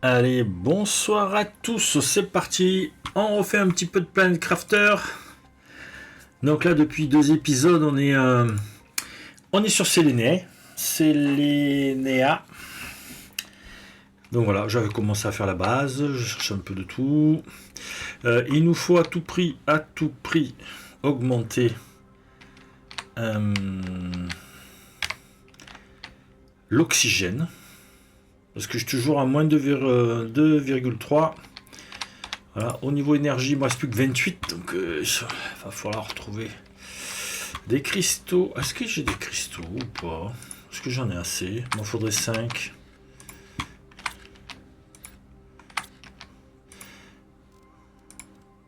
Allez, bonsoir à tous, c'est parti. On refait un petit peu de Planet Crafter. Donc là, depuis 2 épisodes, on est sur Séléné. Sélénéa. Donc voilà, j'avais commencé à faire la base, je cherche un peu de tout. Il nous faut à tout prix, augmenter l'oxygène. Parce que je suis toujours à moins de 2,3. Voilà, au niveau énergie, il me reste plus que 28, donc il va falloir retrouver des cristaux. Est-ce que j'ai des cristaux ou pas? Est-ce que j'en ai assez? Il m'en faudrait 5.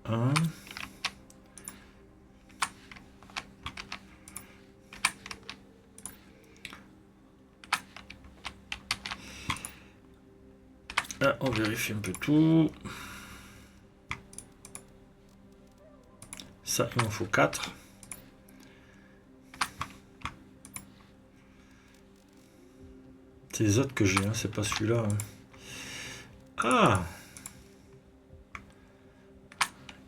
Un. Ah, on vérifie un peu tout. Ça, il m'en faut 4. C'est les autres que j'ai, hein, c'est pas celui-là. Hein. Ah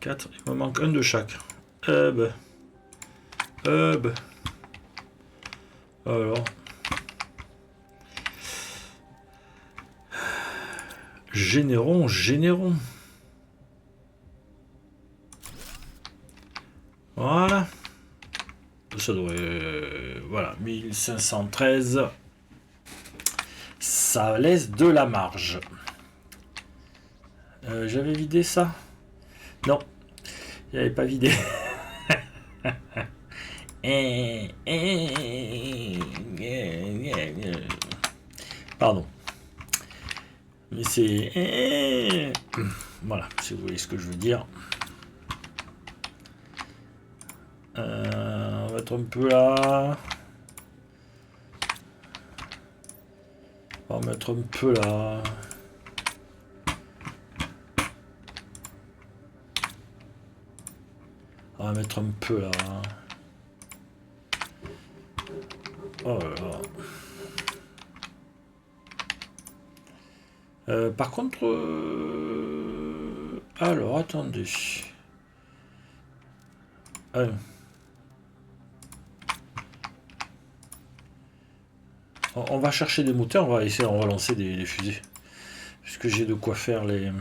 4, il me manque un de chaque. Hub. Alors. Générons. Voilà. Ça devrait... Voilà, 1513. Ça laisse de la marge. J'avais vidé ça? Non, j'avais pas vidé. Pardon. Mais c'est... Voilà, si vous voyez ce que je veux dire. On va être un peu là. On va mettre un peu là. On va mettre un peu là. Oh là là. Par contre... Alors, attendez. On va chercher des moteurs, on va essayer de relancer des fusées. Puisque j'ai de quoi faire les...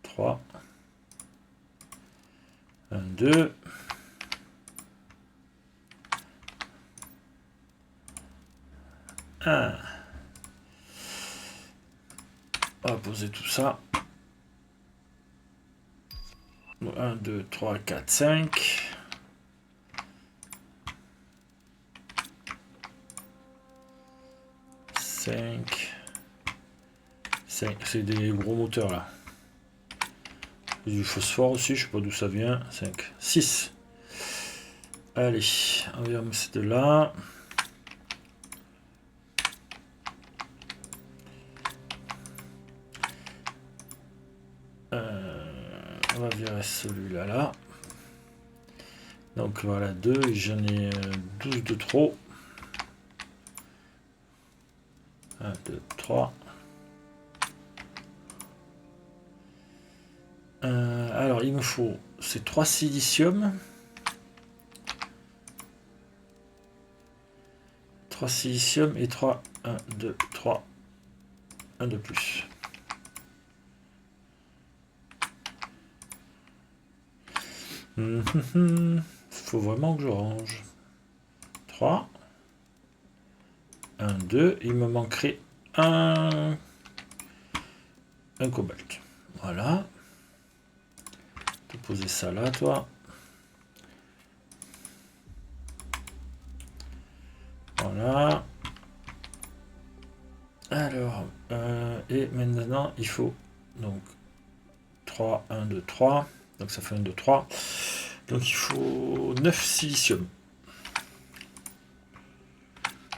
3. 1, 2. On va poser tout ça. 1, 2, 3, 4, 5. 5. C'est des gros moteurs là. Du phosphore aussi, je sais pas d'où ça vient. 5. 6. Allez, on va mettre de là. On va virer celui-là là. Donc voilà, 2, j'en ai 12 de trop. 1, 2, 3. Alors il me faut ces 3 silicium. 3 silicium et 3. 1, 2, 3. Un de plus. Faut vraiment que je range. 3. 1, 2. Il me manquerait un cobalt. Voilà. Tu peux poser ça là, toi. Voilà. Alors, et maintenant, il faut donc 3, 1, 2, 3. Donc ça fait 1, 2, 3. Donc il faut 9 silicium.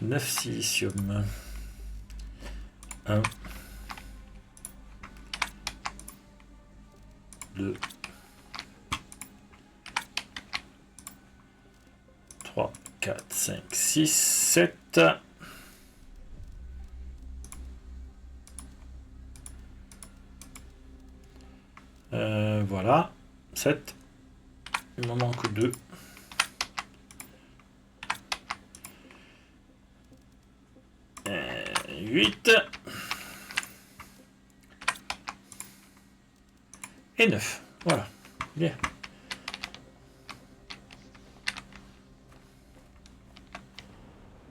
9 silicium. 1, 2, 3, 4, 5, 6, 7. Voilà. 7. Il m'en manque 2. Et 8. Et 9. Voilà. Bien.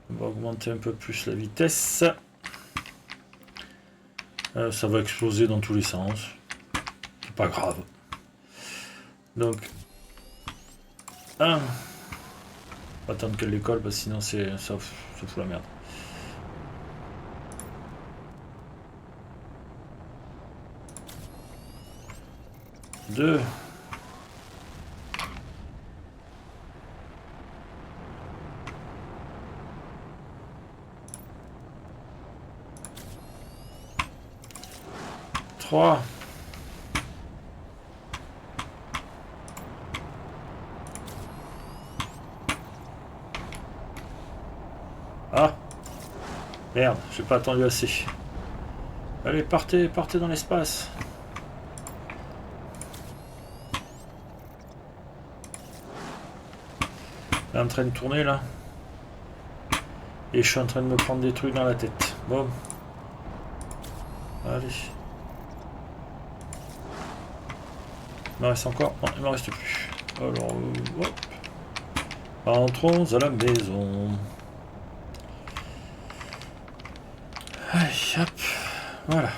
On va augmenter un peu plus la vitesse. Ça va exploser dans tous les sens. C'est pas grave. Donc, 1. On va attendre qu'elle décolle parce que sinon ça fout la merde. 2. 3. Ah, merde, j'ai pas attendu assez. Allez, partez dans l'espace. Elle est en train de tourner là. Et je suis en train de me prendre des trucs dans la tête. Bon. Allez. Il m'en reste encore. Non, il m'en reste plus. Alors, hop. Entrons à la maison. Allez, hop. Voilà.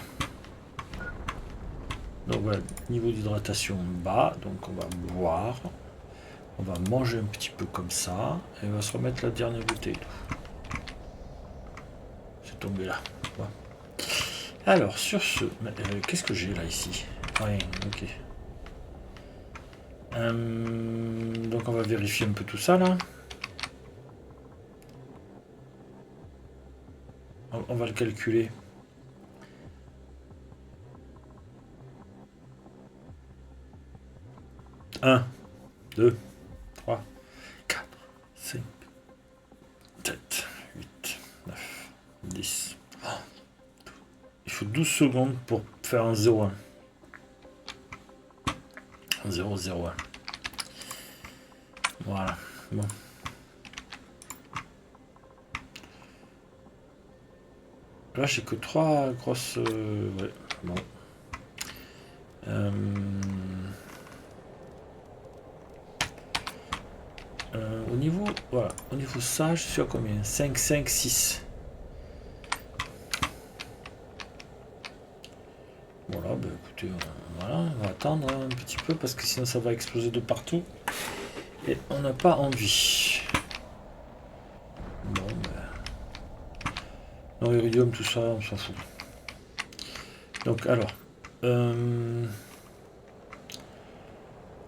Donc voilà, niveau d'hydratation bas. Donc on va boire. On va manger un petit peu comme ça. Et on va se remettre la dernière bouteille. C'est tombé là. Voilà. Alors, sur ce... qu'est-ce que j'ai là, ici? Rien, ok. Donc on va vérifier un peu tout ça là. On va le calculer. Un, 2, 3, 4, 5, 7, 8, 9, 10. Il faut 12 secondes pour faire un 0-1. 0-0-1. Voilà. Bon. Là, j'ai que 3 grosses... ouais, bon. Au niveau... Voilà. Au niveau ça, je suis à combien? 5, 5, 6. Voilà, bah écoutez, voilà, on va attendre un petit peu parce que sinon ça va exploser de partout. Et on n'a pas envie. Bon, ben... non, iridium, tout ça, on s'en fout. Donc, alors...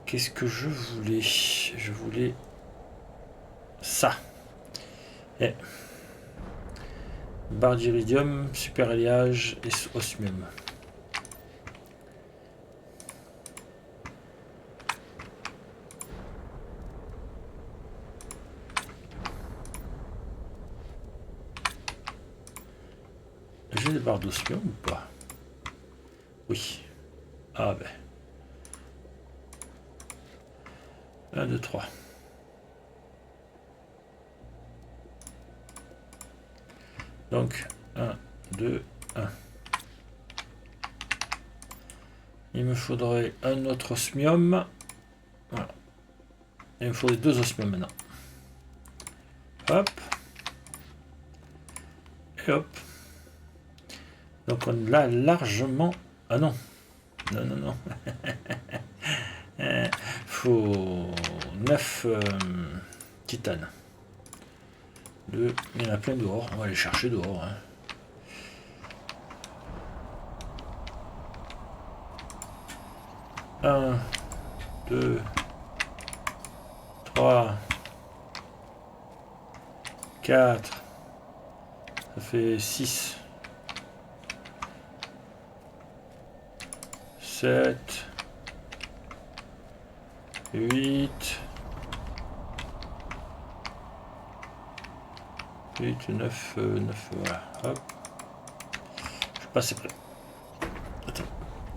qu'est-ce que je voulais? Je voulais... ça. Et... barre d'iridium, super alliage et osmium. J'ai des barres d'osmium ou pas? Oui. Ah ben. 1, 2, 3. Donc, 1, 2, 1. Il me faudrait un autre osmium. Voilà. Il me faudrait 2 osmiums maintenant. Hop. Et hop. Donc on l'a largement... Ah non. Non, non, non. Faut 9 titane. 2. Il y en a plein dehors. On va aller chercher dehors. Hein. Un, 2, 3, 4. Ça fait 6. 7, 8, 8, 9, 9, voilà, hop. Je suis pas assez près. Attends,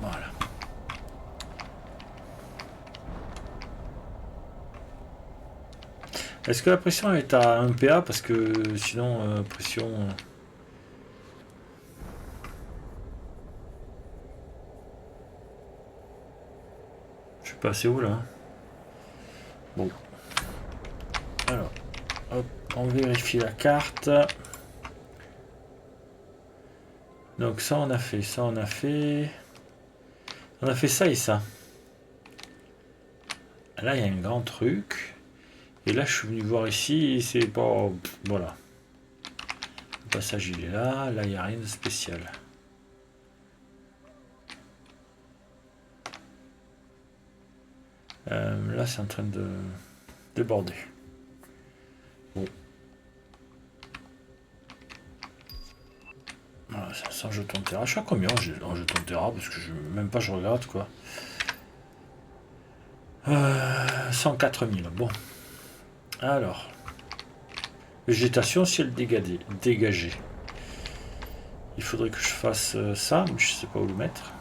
voilà. Est-ce que la pression est à 1 PA? Parce que sinon, pression... Je suis pas assez haut là. Bon. Alors, hop, on vérifie la carte. Donc ça on a fait, ça on a fait... On a fait ça et ça. Là il y a un grand truc. Et là je suis venu voir ici, c'est pas... Voilà. Le passage il est là, là il n'y a rien de spécial. Là c'est en train de déborder. Bon. Voilà, ça sans jeton de terrain. Je suis à combien en jeton de terrain? Parce que même pas je regarde quoi. 104 000. Bon. Alors. Végétation, ciel dégagé. Il faudrait que je fasse ça, mais je sais pas où le mettre.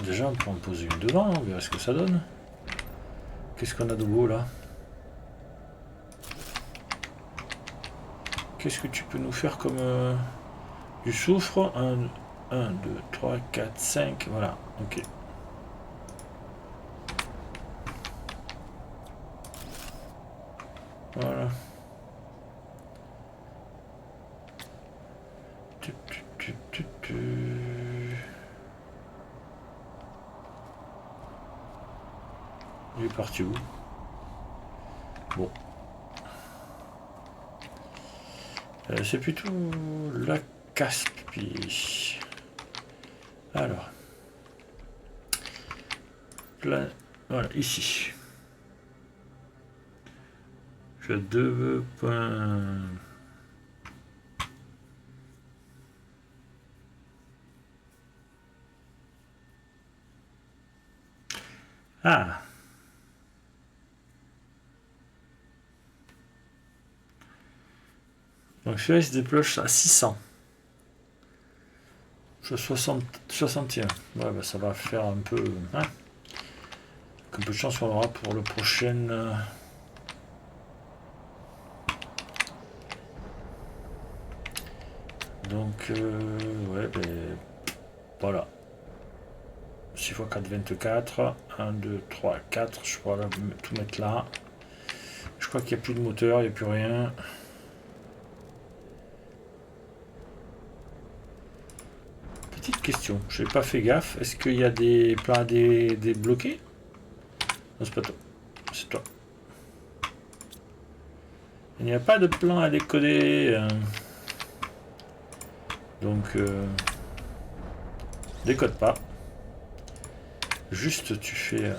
Déjà, on peut en poser une devant, on verra ce que ça donne. Qu'est-ce qu'on a de beau là? Qu'est-ce que tu peux nous faire comme du soufre? 1, 2, 3, 4, 5, voilà, ok. Voilà. Il est parti où? Bon. C'est plutôt la Caspie. Alors. Là, voilà, ici. Je 2 points. Ah. Donc celui-là il se déploche à 600. Je 61. Ouais, bah ça va faire un peu... Hein, un peu de chance on aura pour le prochain... Donc, ouais, ben... Voilà. 6 x 4, 24. 1, 2, 3, 4. Je pourrais tout mettre là. Je crois qu'il n'y a plus de moteur, il n'y a plus rien. Petite question, je n'ai pas fait gaffe. Est-ce qu'il y a des plans à débloquer? Non, c'est pas toi. C'est toi. Il n'y a pas de plan à décoder. Donc, décode pas. Juste, tu fais...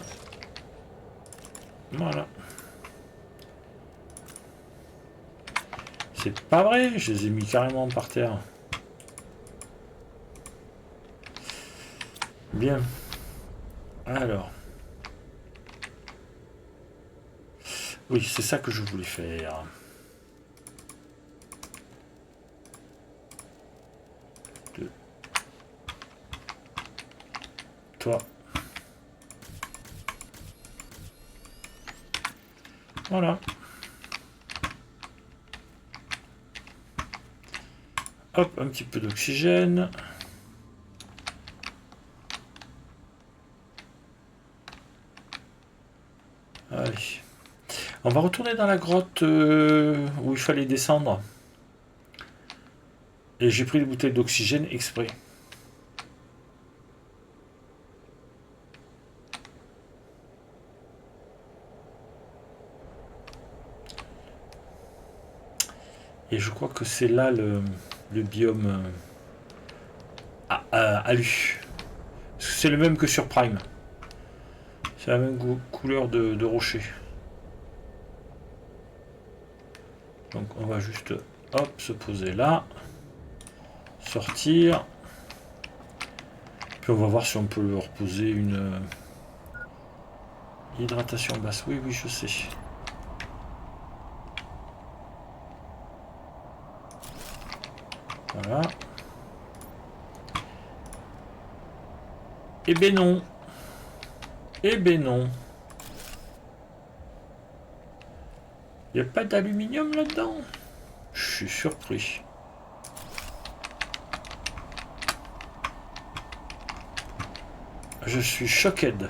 Voilà. C'est pas vrai, je les ai mis carrément par terre. Bien. Alors. Oui, c'est ça que je voulais faire. Toi. Voilà. Hop, un petit peu d'oxygène. Allez. On va retourner dans la grotte où il fallait descendre. Et j'ai pris des bouteilles d'oxygène exprès. Et je crois que c'est là le biome alu. C'est le même que sur Prime. C'est la même couleur de rocher. Donc on va juste hop se poser là. Sortir. Puis on va voir si on peut leur poser une hydratation basse. Oui, oui, je sais. Voilà. Eh ben non. Eh ben non. Il n'y a pas d'aluminium là-dedans? Je suis surpris. Je suis choqué. 2,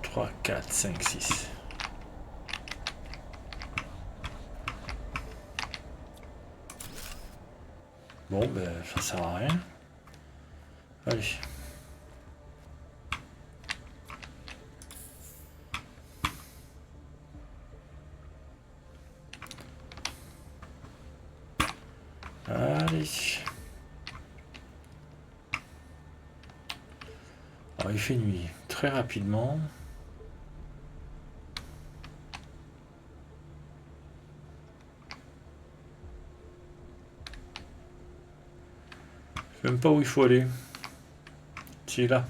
3, 4, 5, 6. Bon, ben, ça sert à rien. Allez. Allez. Alors, il fait nuit très rapidement. Je sais même pas où il faut aller. Si, là.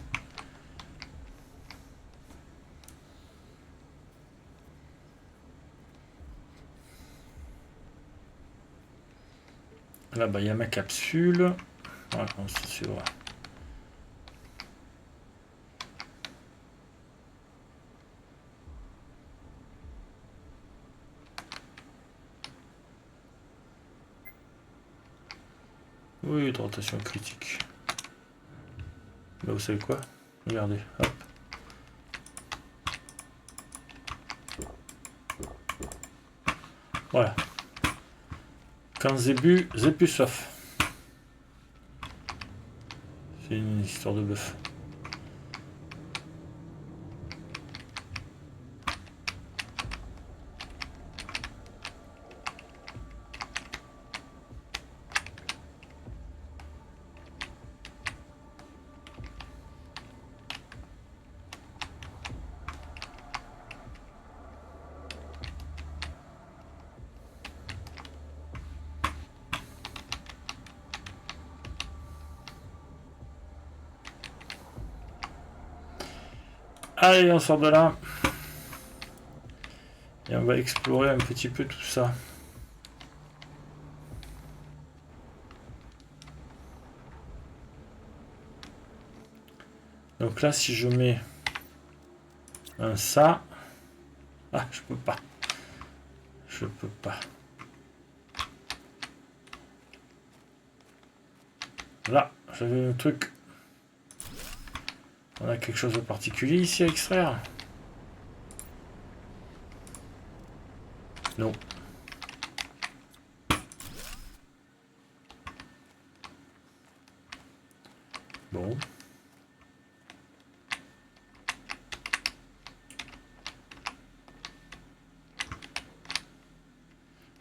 Là, bah, il y a ma capsule. Voilà, on se suivra. Oui, de rotation critique. Bah, vous savez quoi? Regardez, hop. Voilà. Quand j'ai bu, j'ai plus soif. C'est une histoire de bœuf. Allez, on sort de là. Et on va explorer un petit peu tout ça. Donc là, si je mets un ça... Ah, je peux pas. Je peux pas. Là, j'avais un truc. On a quelque chose de particulier ici à extraire? Non. Bon.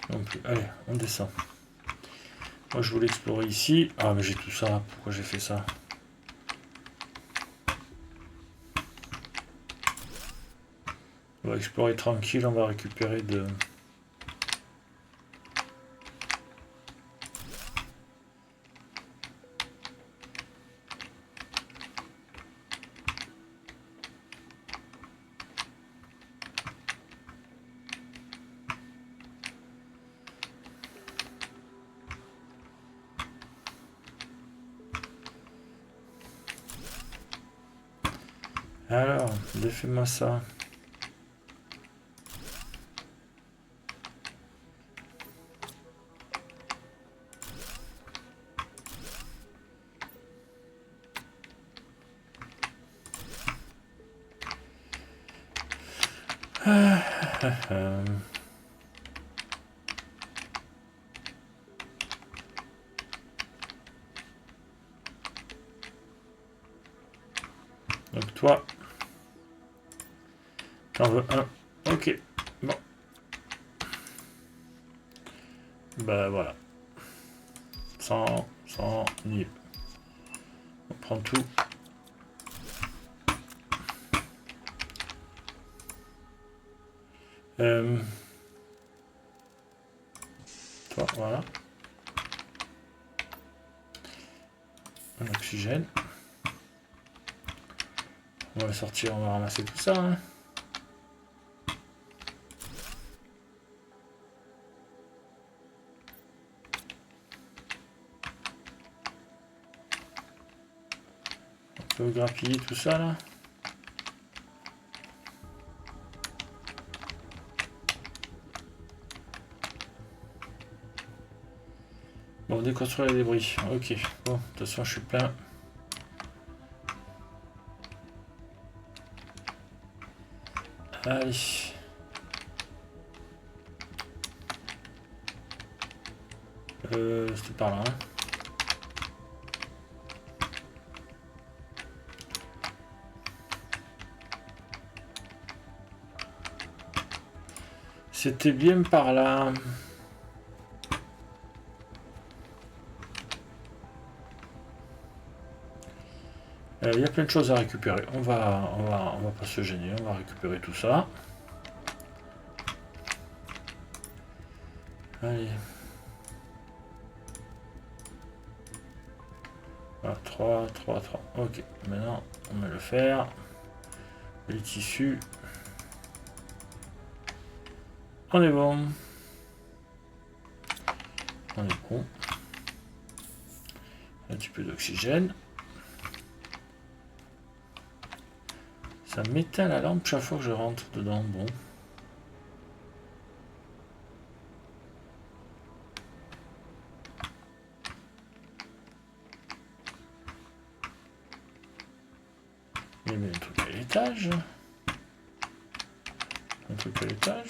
Non plus. Allez, on descend. Moi, je voulais explorer ici. Ah, mais j'ai tout ça. Pourquoi j'ai fait ça? On va explorer tranquille. On va récupérer de... Alors, défais-moi ça. Donc toi, t'en veux un. Ok. Bon. Bah voilà. 100, 100, nul. On prend tout. Toi, voilà. Un oxygène. On va sortir, on va ramasser tout ça. Hein. peu grappiller tout ça là. Bon, déconstruire les débris. Ok, bon, de toute façon je suis plein. Allez. C'était par là. Hein. C'était bien par là. Il y a plein de choses à récupérer. On va pas se gêner. On va récupérer tout ça. Allez. Voilà, 3, 3, 3. Ok. Maintenant, on met le fer. Les tissus. On est bon. On est bon. Un petit peu d'oxygène. Ça m'éteint la lampe chaque fois que je rentre dedans. Bon. Il y a un truc à l'étage. Un truc à l'étage.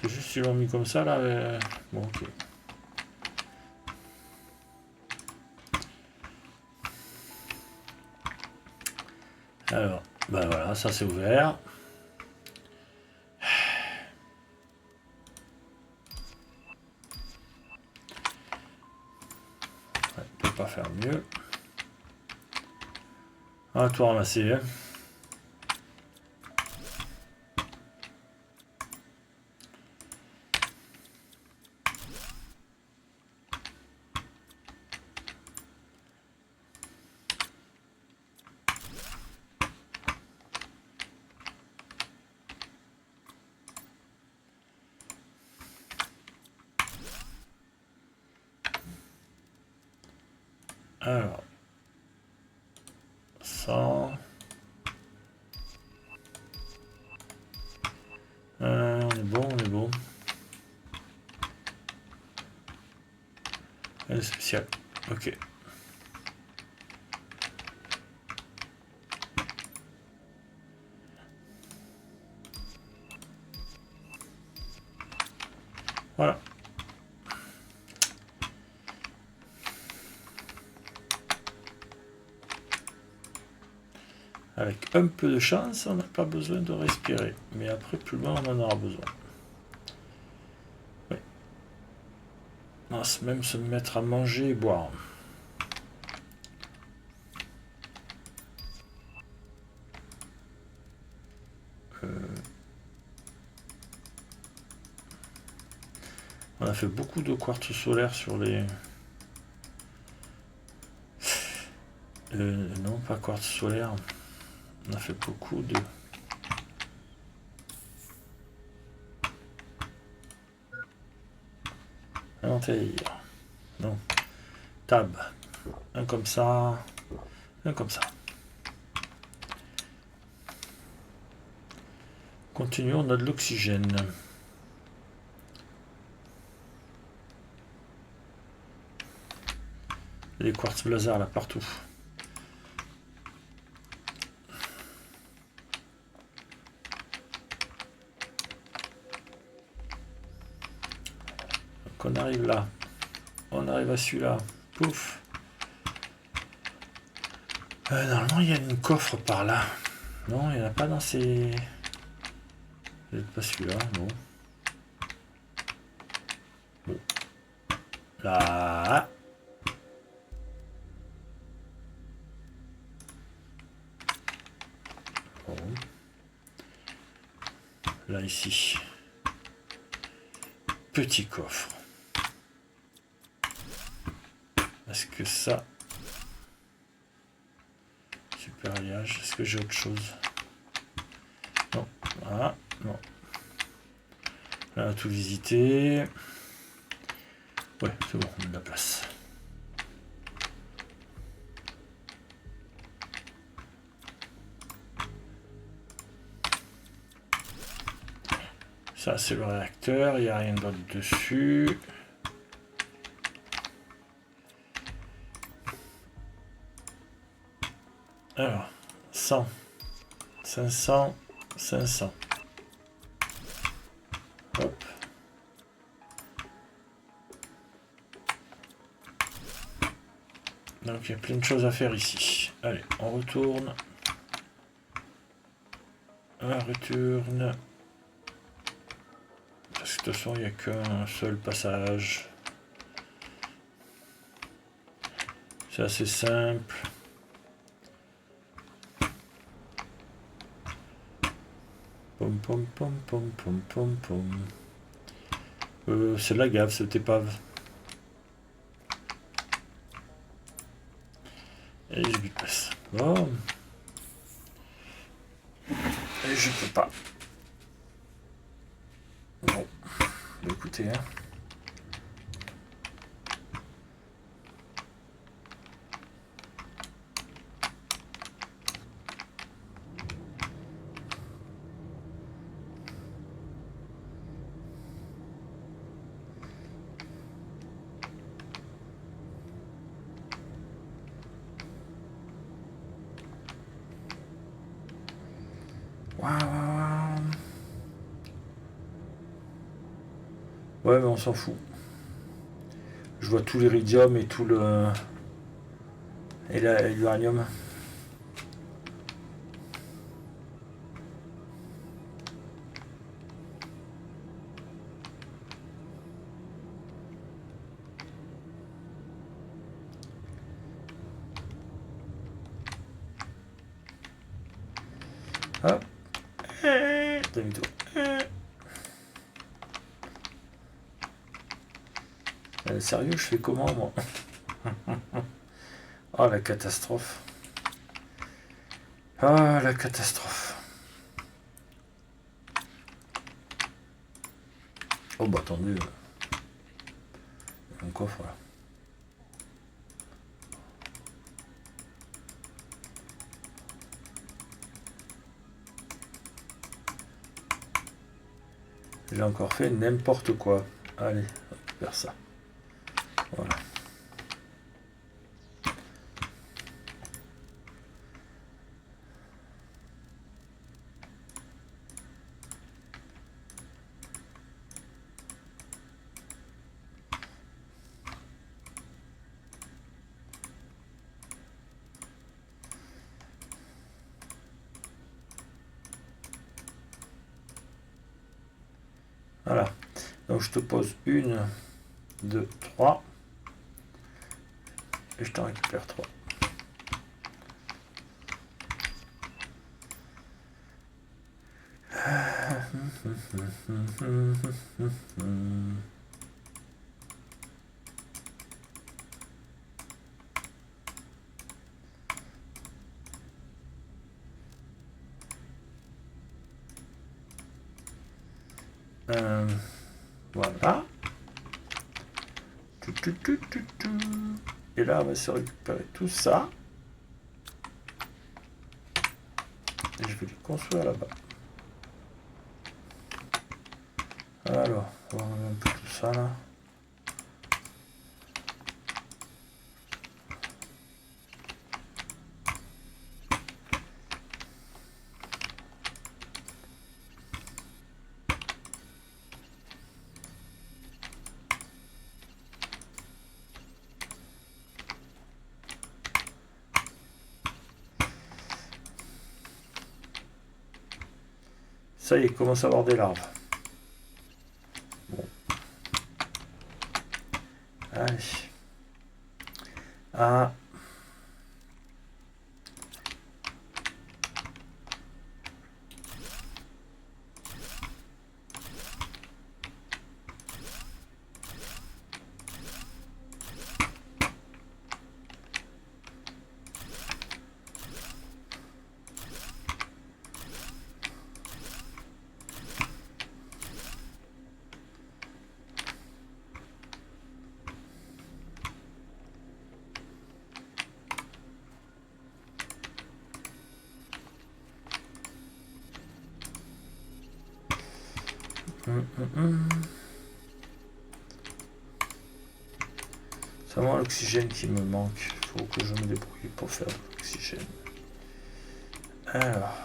C'est juste qu'ils l'ont mis comme ça là. Bon, ok. Alors, ben voilà, ça c'est ouvert. Ouais, on peut pas faire mieux. On va tout ramasser. Hein. Alors, ça. On est bon, on est bon. Elle spéciale. Ok. Voilà. Avec un peu de chance, on n'a pas besoin de respirer. Mais après, plus loin, on en aura besoin. Oui. On va même se mettre à manger et boire. On a fait beaucoup de quartz solaire sur les... non, pas quartz solaire. On a fait beaucoup de... Inventaire. Non. Tab. Un comme ça. Un comme ça. Continuons, on a de l'oxygène. Les quartz blazer là partout. Donc on arrive là. On arrive à celui-là. Pouf. Normalement il y a une coffre par là. Non, il n'y en a pas dans ces... Peut-être pas celui-là, non. Bon. Là. Bon. Là, ici. Petit coffre. Est-ce que ça... Super alliage. Est-ce que j'ai autre chose? Non. Voilà. Non. On a tout visité. Ouais, c'est bon, on a de la place. Ça, c'est le réacteur. Il n'y a rien d'autre dessus. Alors, 100, 500, 500. Hop. Donc, il y a plein de choses à faire ici. Allez, on retourne. On retourne. Parce que de toute façon, il n'y a qu'un seul passage. C'est assez simple. Pom pom pom pom pom pom pom. C'est de la gave cette épave. Et je lui passe. Bon. Et je peux pas. Bon. Écoutez, hein. Ouais, mais on s'en fout. Je vois tout l'iridium et tout le... et l'uranium. Hop. Demi-tour. Sérieux, je fais comment, moi? Oh, la catastrophe. Ah, la catastrophe. Oh, bah attendez. Un coffre, là. J'ai encore fait n'importe quoi. Allez, on récupère ça. Voilà. Voilà. Donc je te pose 1, 2, 3. Et je t'en récupère 3. Voilà. Et là, on va se récupérer tout ça. Et je vais les construire là-bas. Alors, on va enlever un peu tout ça là. Ça y est, il commence à avoir des larves. Bon. Allez. Ah. C'est vraiment l'oxygène qui me manque. Il faut que je me débrouille pour faire de l'oxygène. Alors.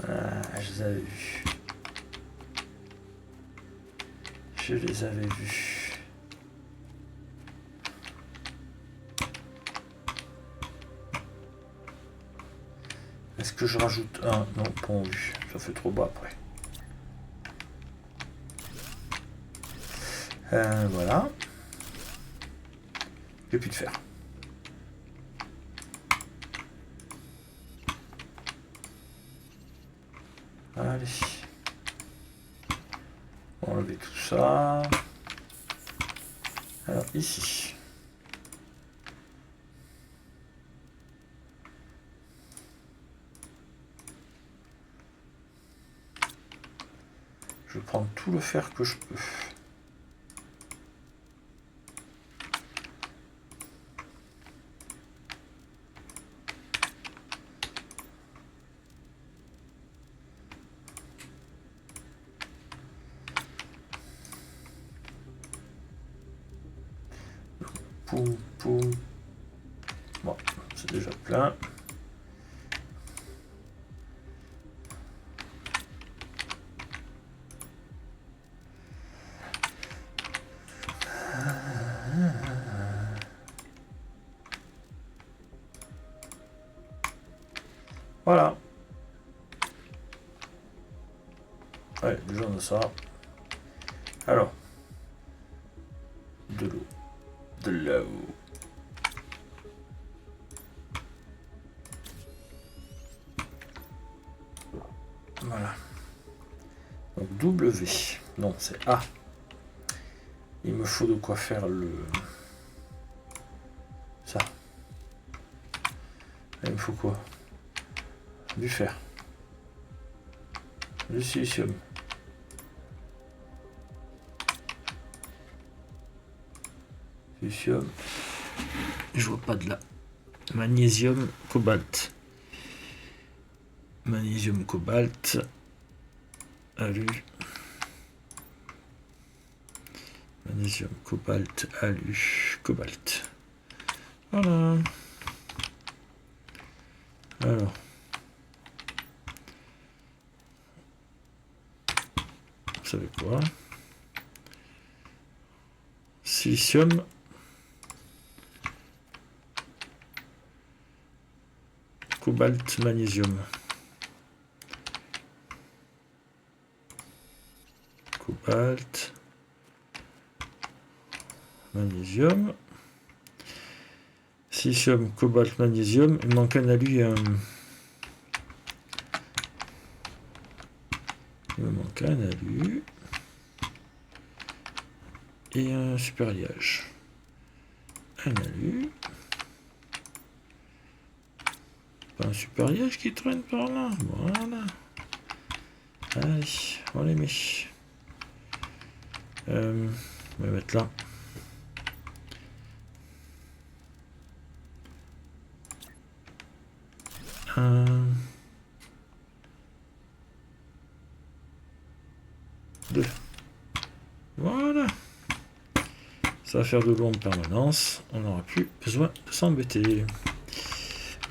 Ah, je les avais vus. Je les avais vus. Est-ce que je rajoute un? Non, pas en vue. Ça fait trop bas après. Voilà. J'ai plus de fer. Allez. On va enlever tout ça. Alors ici. Je vais prendre tout le fer que je peux. Poum, poum. Bon, c'est déjà plein. Voilà. Ouais, déjà on a ça. Alors. De l'eau. De l'eau. Voilà. Donc W. Non, c'est A. Il me faut de quoi faire le... Ça. Il me faut quoi? Du fer. Du silicium. Silicium. Je vois pas de là. Magnésium, cobalt. Magnésium, cobalt. Alu. Magnésium, cobalt, alu, cobalt. Voilà. Alors. Vous savez quoi? Silicium. Cobalt, magnésium. Cobalt. Magnésium. Silicium, cobalt, magnésium. Il manque un alu et un... Il me manque un alu. Et un super alliage. Un alu. Pas un super alliage qui traîne par là. Voilà. Allez, on les met. On va mettre là. Un. Deux. Voilà. Ça va faire de l'eau en permanence. On n'aura plus besoin de s'embêter.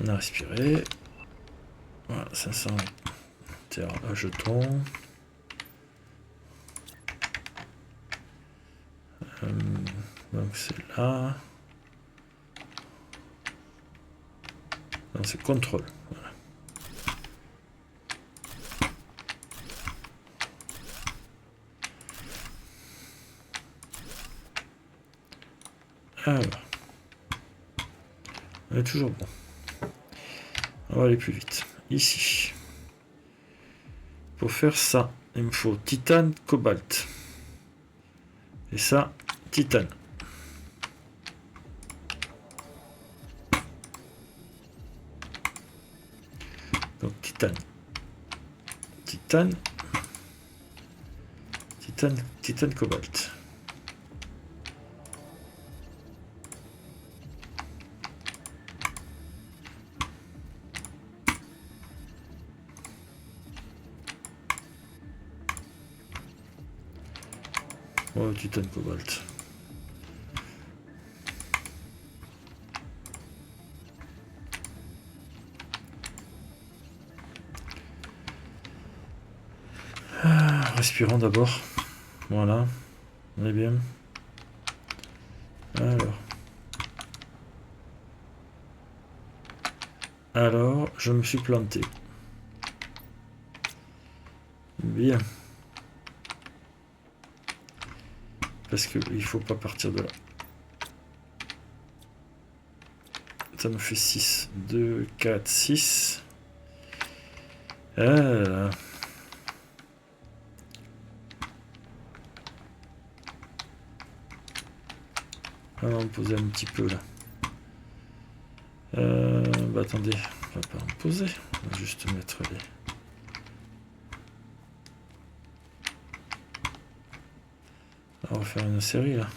On a respiré. Voilà, 500 terre à jetons. Donc c'est là. Non, c'est contrôle. Voilà. Alors. On est toujours bon. On va aller plus vite. Ici. Pour faire ça, il me faut titane, cobalt. Et ça, titane. Donc titane. Titane. Titane, cobalt. Oh, titane cobalt. Respirons d'abord. Voilà. On est bien. Alors, je me suis planté. Bien. Parce que il faut pas partir de là. Ça me fait 6. 2, 4, 6. Ah. On va me poser un petit peu là. Bah attendez, on va pas en poser. On va juste mettre les... On va faire une série là.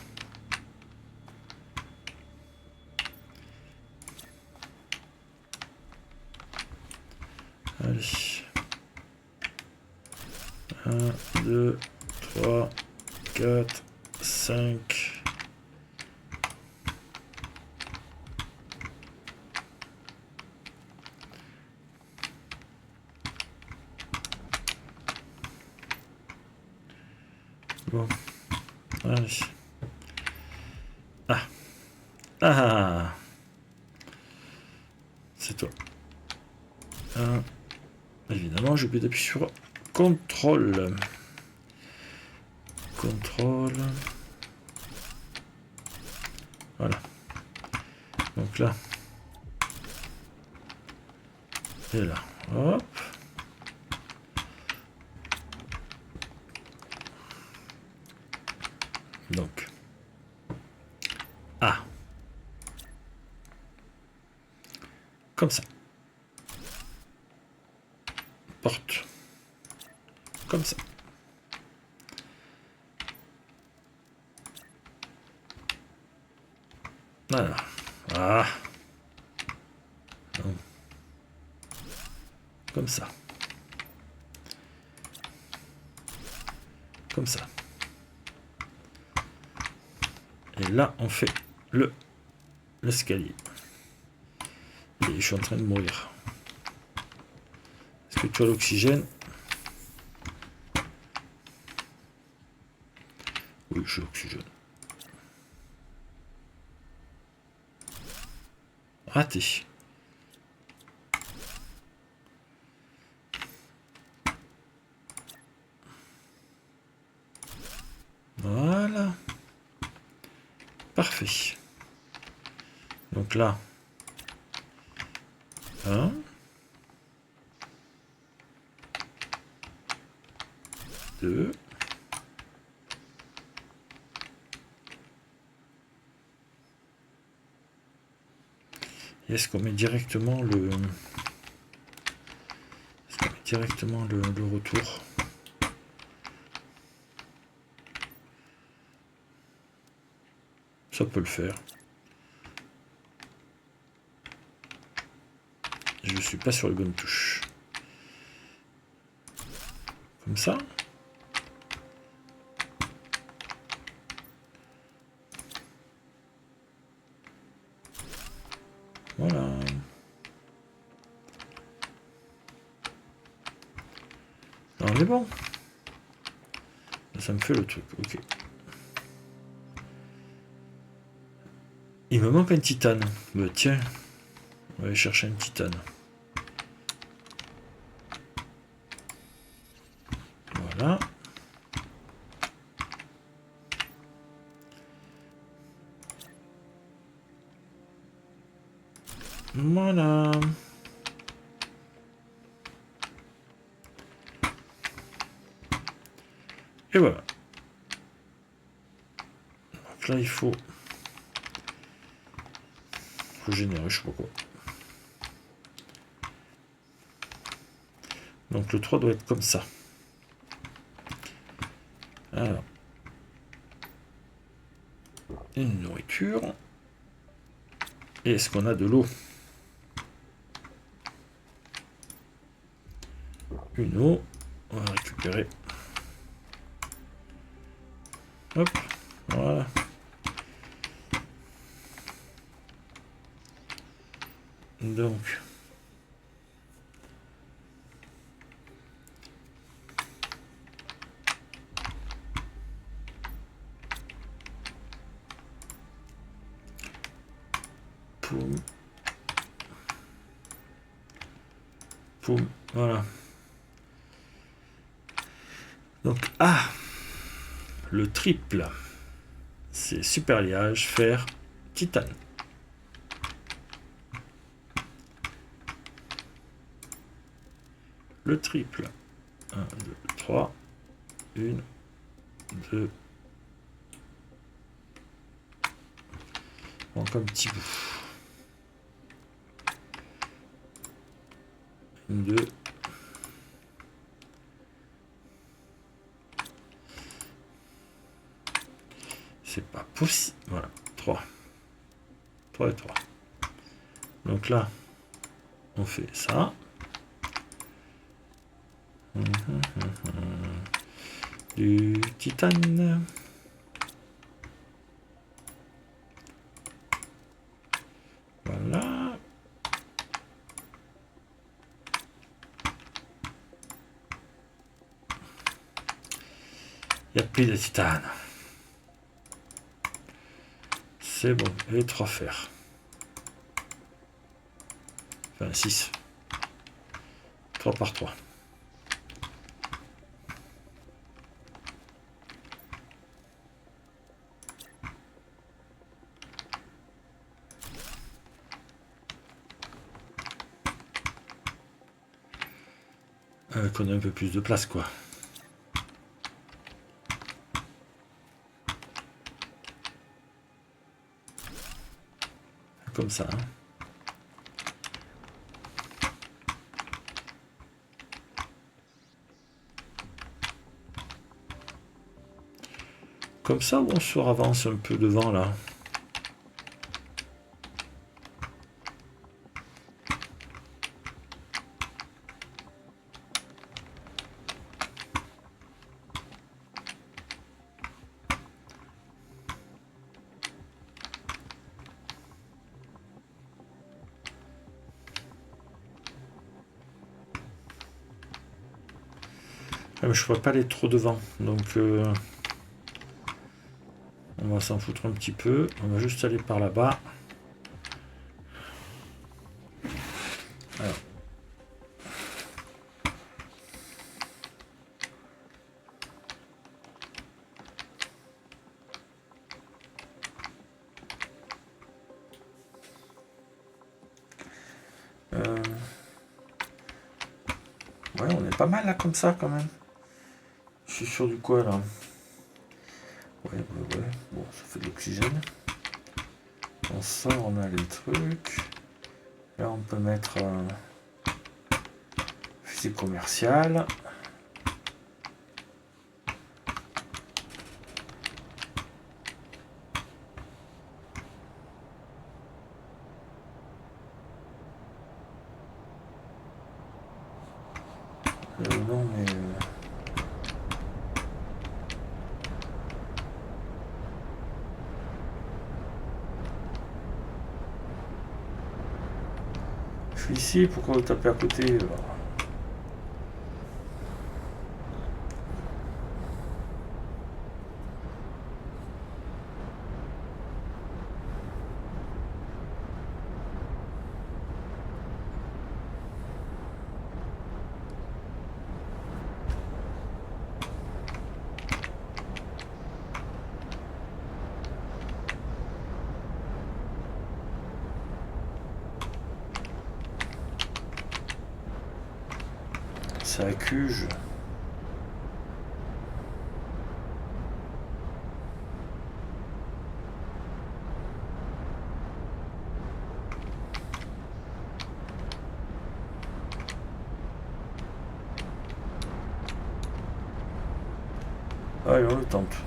Allez. 1, 2, 3, 4, 5. Bon. Allez. Ah. Ah. C'est toi. Évidemment, j'ai oublié d'appuyer sur contrôle. Contrôle. Voilà. Donc là. Et là. Hop. Donc. Ah. Comme ça. Porte. Comme ça. Voilà. Ah. Non. Comme ça. Comme ça. Et là, on fait l'escalier. Et je suis en train de mourir. Est-ce que tu as l'oxygène? Oui, j'ai l'oxygène. Raté. Voilà. Parfait. Donc là. 1. 2. Est-ce qu'on met directement le... Est-ce qu'on met directement le retour? Ça peut le faire. Je suis pas sur les bonnes touches. Comme ça. Voilà. On est bon. Ça me fait le truc. Ok. Il me manque un titane. Bah, tiens. On va aller chercher un titane. Voilà. Voilà. Et voilà. Donc là, il faut générer, je sais pas quoi. Donc le 3 doit être comme ça. Alors. Une nourriture. Et est-ce qu'on a de l'eau? Une eau. On va récupérer. Hop, voilà. Donc, poum, poum, voilà. Donc, le triple, c'est super liage, fer, titane. Le triple, 1, 2, 3, 1, 2, manque un petit bout. 1, 2, c'est pas possible. Voilà, 3. 3 et 3. Donc là, on fait ça. Du titane. Voilà. Il n'y a plus de titane. C'est bon. Et 3 fers. Enfin 6. 3 par 3. Qu'on a un peu plus de place, quoi. Comme ça. Hein. Comme ça, on se avance un peu devant, là. Je ne pourrais pas aller trop devant, donc on va s'en foutre un petit peu. On va juste aller par là-bas. Ouais, on est pas mal là comme ça quand même. Je suis sur du quoi là? Ouais. Bon, ça fait de l'oxygène. On sort, on a les trucs. Là, on peut mettre fusil commercial. Non, mais... Je suis ici, pourquoi vous tapez à côté ça accuse. Allez, on le tente.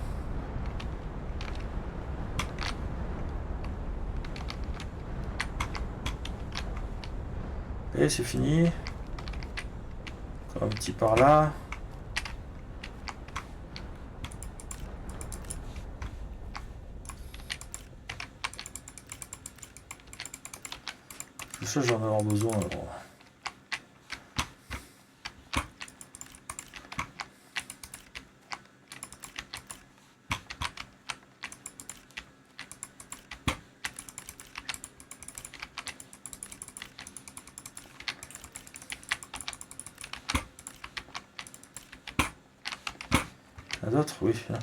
Et c'est fini. Un petit par là. ça, j'en ai avoir besoin. Alors. Il y en a d'autres, oui. Là.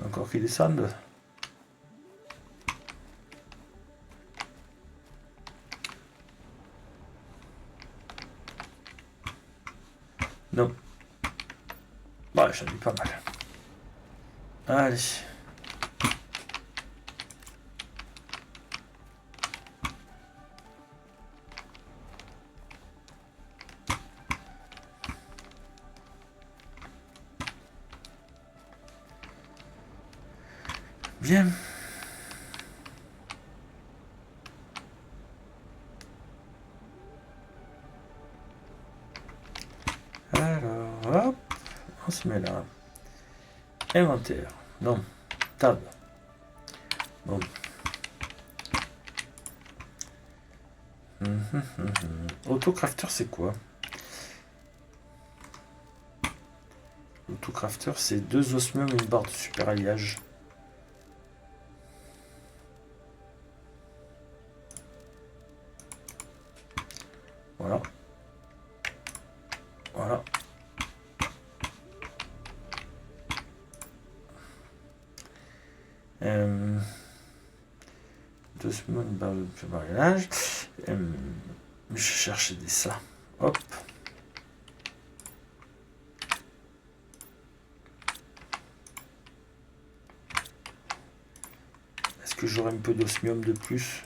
Encore qu'ils descendent. Non. Bah, j'en ai pas mal. Allez. Bien. Alors, hop, on se met là. Inventaire. Non. Tab. Bon. Autocrafter, c'est quoi? Autocrafter, c'est 2 osmium et une barre de super alliage. Voilà. Voilà. Deux semaines, barre de super alliage. Je cherchais des ça. Hop. Est-ce que j'aurai un peu d'osmium de plus?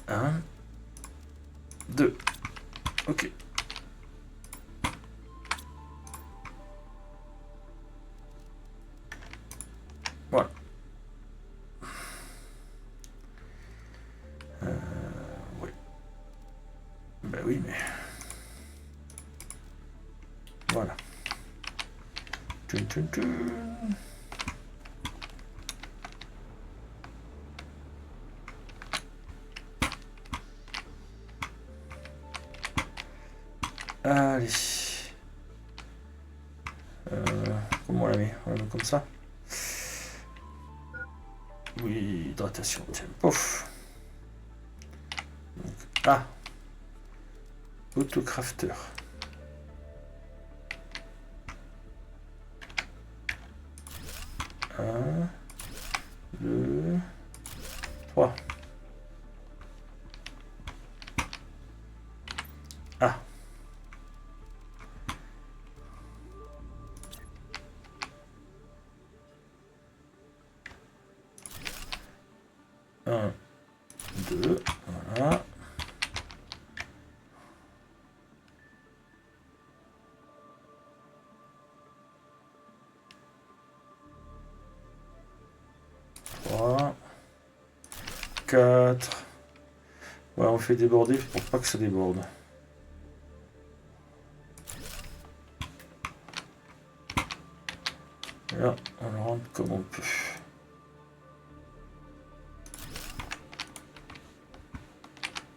Un. 2. Ok. Voilà. Oui. Ben oui, mais... Voilà. Tun, tun, tun. Allez. Comment on la met? On la met comme ça. Oui, hydratation. Tiens, pouf. Donc, ah. Autocrafter. 1, 2, 3. Ah. Un, 2, voilà. Trois, 4. Ouais, on fait déborder pour pas que ça déborde. Et là, on le rentre comme on peut.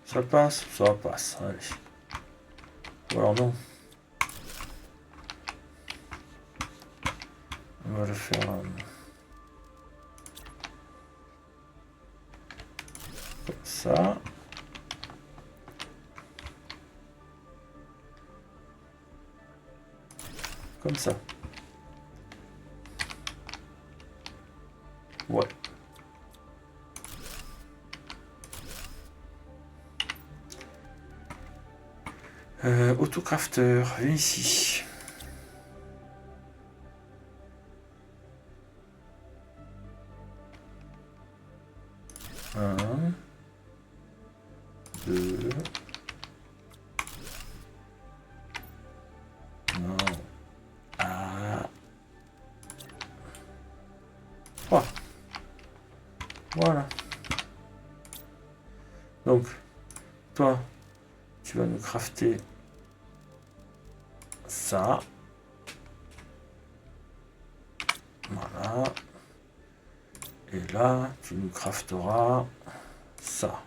Ça passe, ça passe. Allez. Ou alors non. On va le faire comme ça. Comme ça. Ouais. Autocrafter, viens ici. Un, 2. Non. Ah. 3. Voilà. Donc, Toi, tu vas nous crafter ça. Voilà. Et là, tu nous crafteras ça.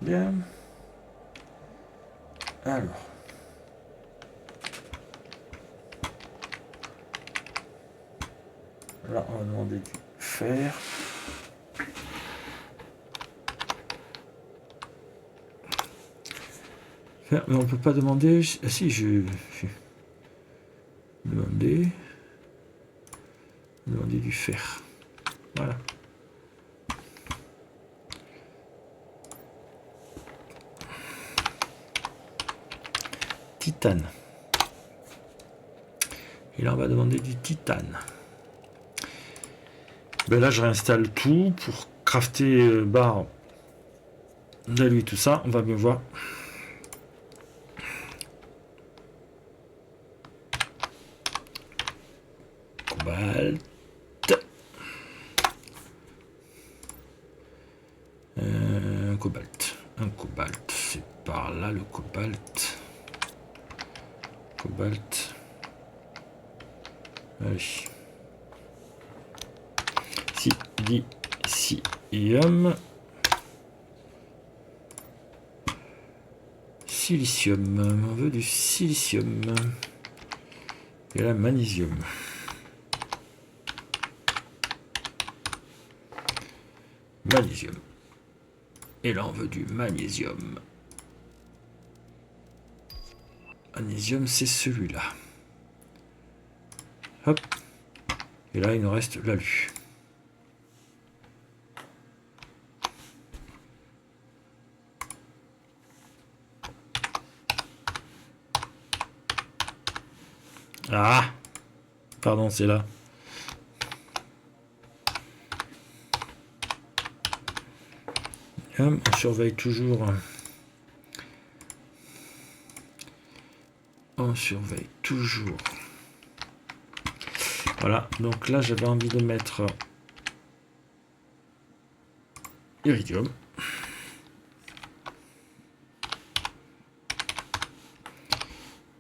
Bien. Alors. Là, on va demander du fer. Fer, mais on peut pas demander... Ah si, je demander du fer. Voilà. Titane. Et là, on va demander du titane. Ben là, je réinstalle tout pour crafter barre d'alu et tout ça. On va bien voir. Cobalt. Cobalt. Un cobalt. C'est par là le cobalt. Cobalt. Allez. Silicium. Silicium. On veut du silicium. Et là, magnésium. Magnésium. Et là, on veut du magnésium. Magnésium, c'est celui-là. Hop. Et là, il nous reste l'alu. Ah! Pardon, c'est là. On surveille toujours. On surveille toujours. Voilà, donc là j'avais envie de mettre iridium.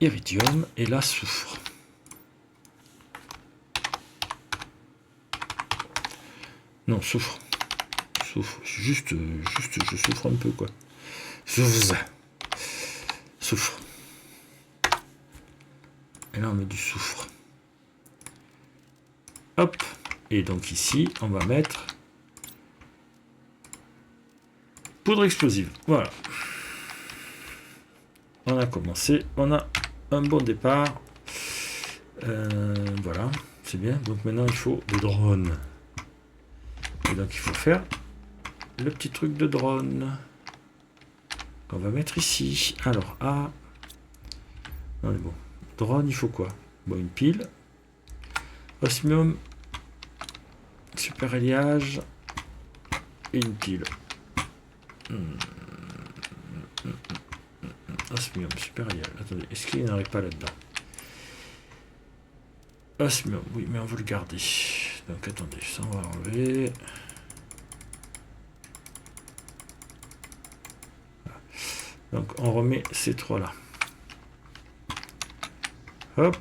Iridium et là soufre. Non, soufre. Soufre. Juste, je souffre un peu quoi. Soufre. Et là on met du soufre. Hop. Et donc ici on va mettre poudre explosive. Voilà. On a commencé. On a un bon départ. Voilà. C'est bien. Donc maintenant il faut des drones. Et donc il faut faire le petit truc de drone qu'on va mettre ici. Alors, non, mais bon. Drone, il faut quoi? Bon, une pile. Osmium. Super alliage. Et une pile. Osmium, super alliage. Attendez, est-ce qu'il n'arrive pas là-dedans? Osmium, oui, mais on veut le garder. Donc, attendez, ça on va enlever. Donc on remet ces trois-là. Hop.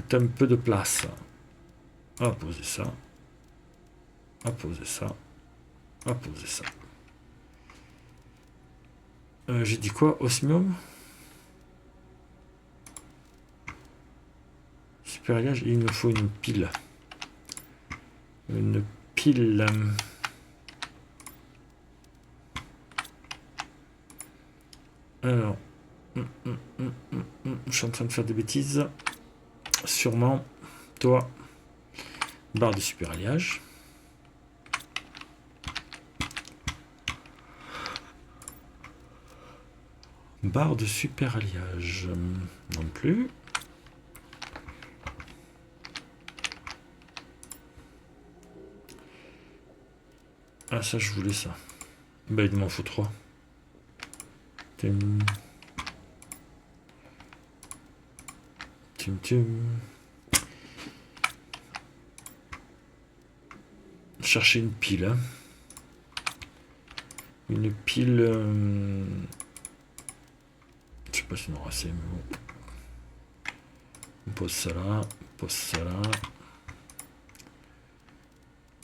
Tu as un peu de place. On va poser ça. On va poser ça. On va poser ça. J'ai dit quoi? Osmium. Super alliage. Il nous faut une pile. Une pile. Alors, je suis en train de faire des bêtises. Sûrement, toi, barre de super alliage. Barre de super alliage. Non plus. Ah, ça, je voulais ça. Bah, il m'en faut 3. chercher une pile. Hein. Une pile... je sais pas si on aura assez, mais bon. On pose ça là, on pose ça là.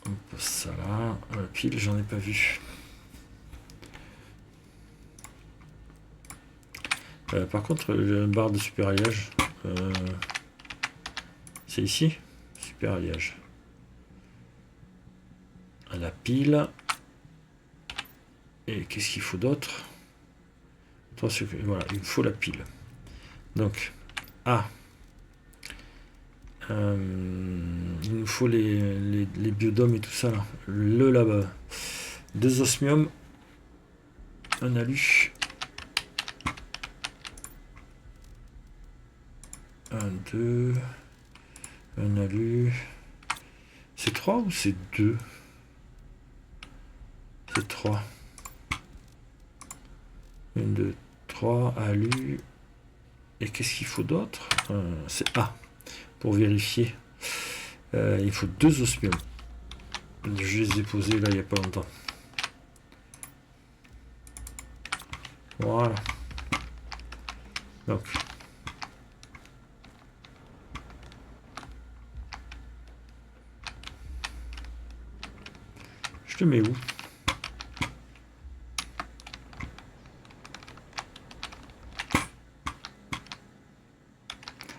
On pose ça là. La pile, j'en ai pas vu. Par contre, le barre de super alliage, c'est ici. Super alliage. La pile. Et qu'est-ce qu'il faut d'autre? Voilà, il me faut la pile. Donc, il nous faut les biodomes et tout ça là. Le là-bas. 2 osmium. Un alu. 1, 2. Un alu. C'est 3 ou c'est 2? C'est 3. 1, 2, 3. Alu. Et qu'est-ce qu'il faut d'autre? C'est A. Pour vérifier. Il faut 2 osmium. Je les ai posés là il n'y a pas longtemps. Voilà. Donc. Je te mets où?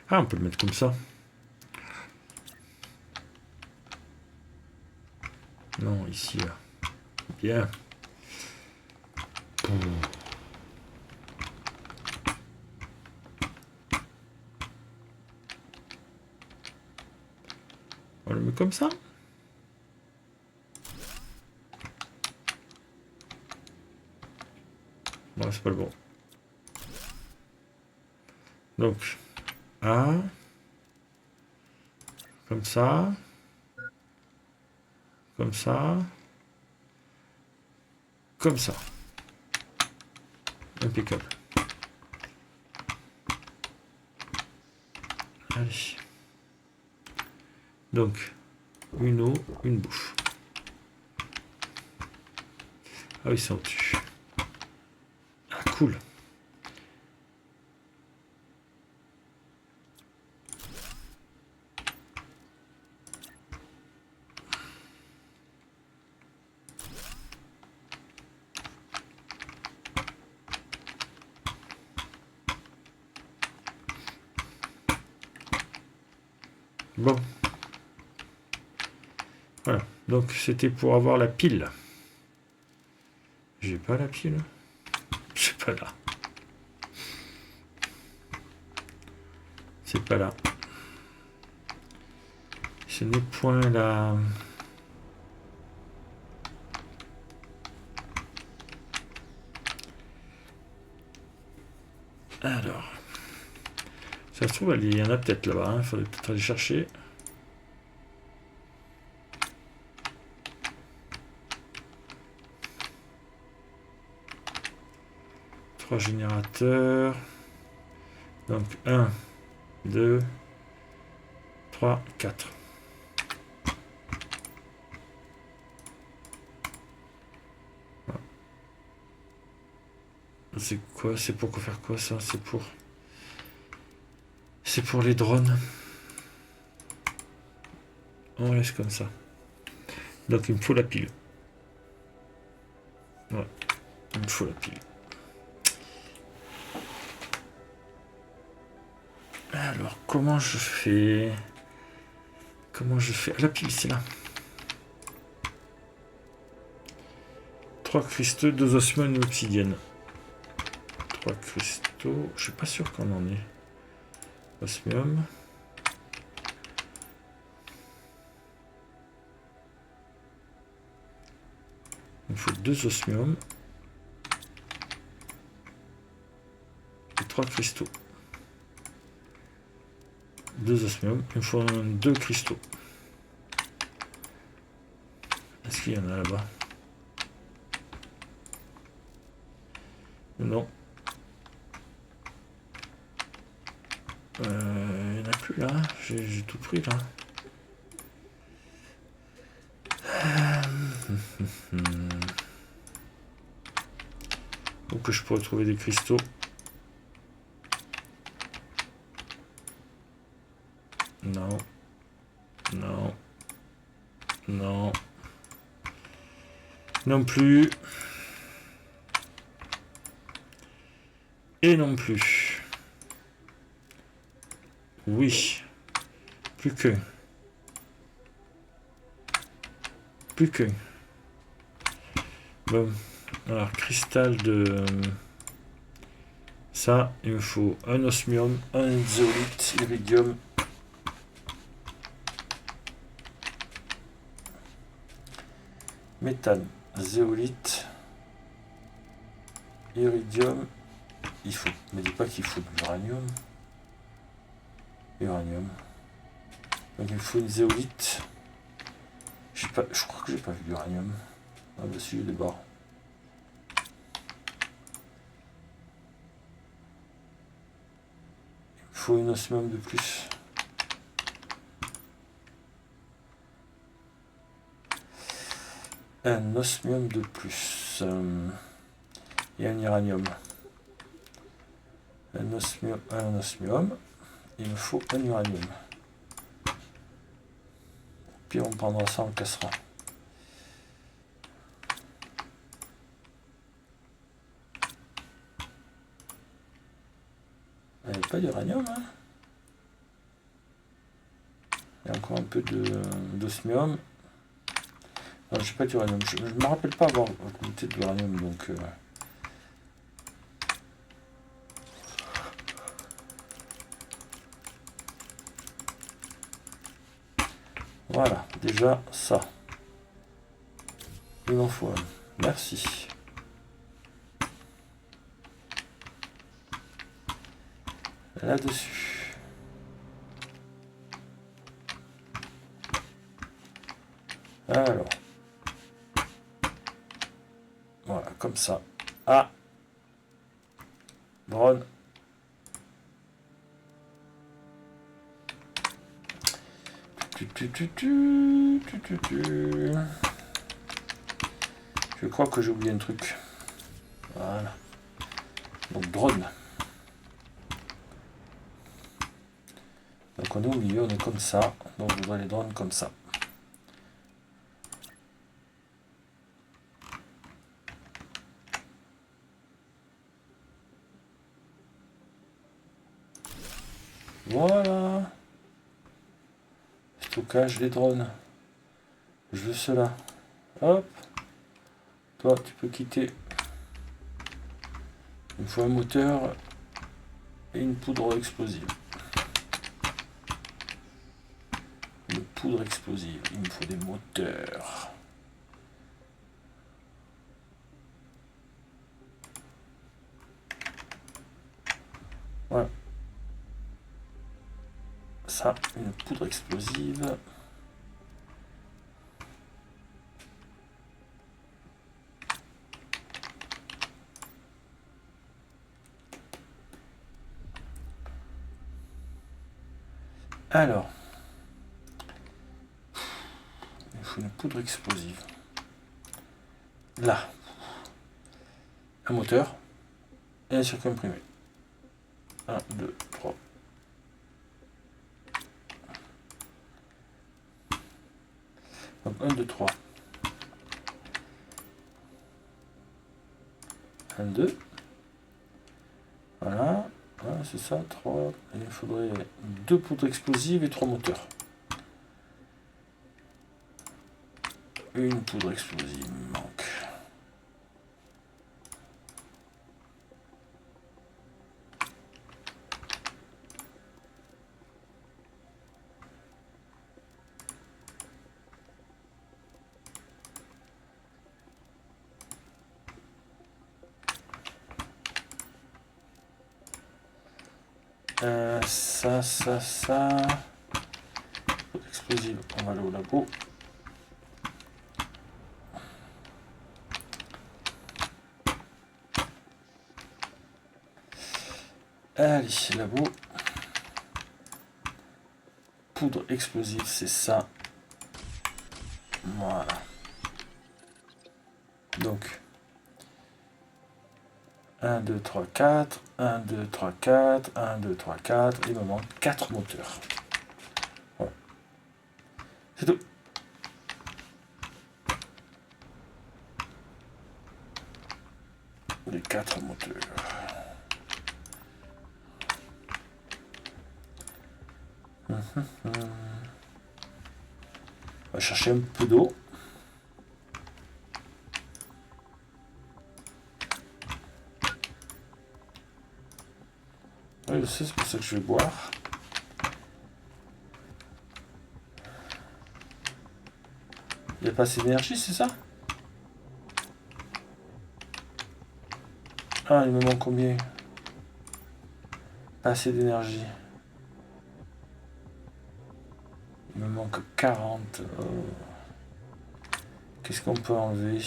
Ah, on peut le mettre comme ça. Non, ici, là. Bien. On le met comme ça. Bon, c'est pas le bon. Donc, comme ça. Comme ça. Comme ça. Impeccable. Allez. Donc, une eau, une bouffe. Ah oui, c'est au-dessus. Ah, cool. Bon. Voilà. Donc, c'était pour avoir la pile. J'ai pas la pile. C'est pas là. C'est pas là. Ce n'est point là. Alors. Ça se trouve, il y en a peut-être là-bas. Il faudrait peut-être aller chercher. Trois générateurs. Donc 1, 2, 3, 4. Voilà. C'est quoi? C'est pour faire quoi ça? C'est pour les drones. On laisse comme ça. Donc il me faut la pile. Ouais, il me faut la pile. Alors comment je fais? La pile c'est là. 3 cristaux, 2 osmium, une obsidienne. 3 cristaux. Je suis pas sûr qu'on en ait. Osmium. Il me faut 2 osmium. Et 3 cristaux. 2 osmium. Il me faut 2 cristaux. Est-ce qu'il y en a là-bas? Non. Il n'y en a plus là. J'ai tout pris là. que je pourrais trouver des cristaux. Non. Non. Non. Non plus. Et non plus. Oui. Plus que. Plus que. Bon. Alors, cristal de... Ça, il me faut un osmium, un zéolite, iridium. Méthane, zéolite, iridium. Il faut. Ne me dis pas qu'il faut de l'uranium. Uranium. Donc il me faut une zéolite. Je crois que j'ai pas vu d'uranium. Ah bah si, des bords. Il me faut une osmium de plus. Un osmium de plus. Et un uranium. Un osmium. Il me faut un uranium. Puis on prendra ça, on le cassera. Il n'y a pas d'uranium, hein. Il y a encore un peu d'osmium. Non, je n'ai pas d'uranium. Je ne me rappelle pas avoir goûté de l'uranium, donc... Voilà, déjà ça. Il m'en faut un. Merci. Là-dessus. Alors. Voilà, comme ça. Ah. Drone. Je crois que j'ai oublié un truc. Voilà. Donc drone. Donc on est au milieu, on est comme ça. Donc je voudrais les drones comme ça. Voilà. Stockage des drones. Je veux cela. Hop. Toi, tu peux quitter. Il me faut un moteur et une poudre explosive. Une poudre explosive. Il me faut des moteurs. Voilà. Ça, une poudre explosive. Alors, il faut une poudre explosive. Là, un moteur et un circuit imprimé. 1, 2, 3. Donc 1, 2, 3. 1, 2. Voilà. Voilà, c'est ça, 3. Il me faudrait 2 poudres explosives et 3 moteurs. Une poudre explosive manque. Ça. Poudre explosive, on va aller au labo. Allez, labo. Poudre explosive, c'est ça. Voilà. Donc, 1, 2, 3, 4. 1, 2, 3, 4. 1, 2, 3, 4. Il me manque 4 moteurs. Voilà. C'est tout. Les 4 moteurs. On va chercher un peu d'eau. Oui, je sais, c'est pour ça que je vais boire. Il n'y a pas assez d'énergie, c'est ça? Ah, il me manque combien? Pas assez d'énergie. Il me manque 40. Qu'est-ce qu'on peut enlever?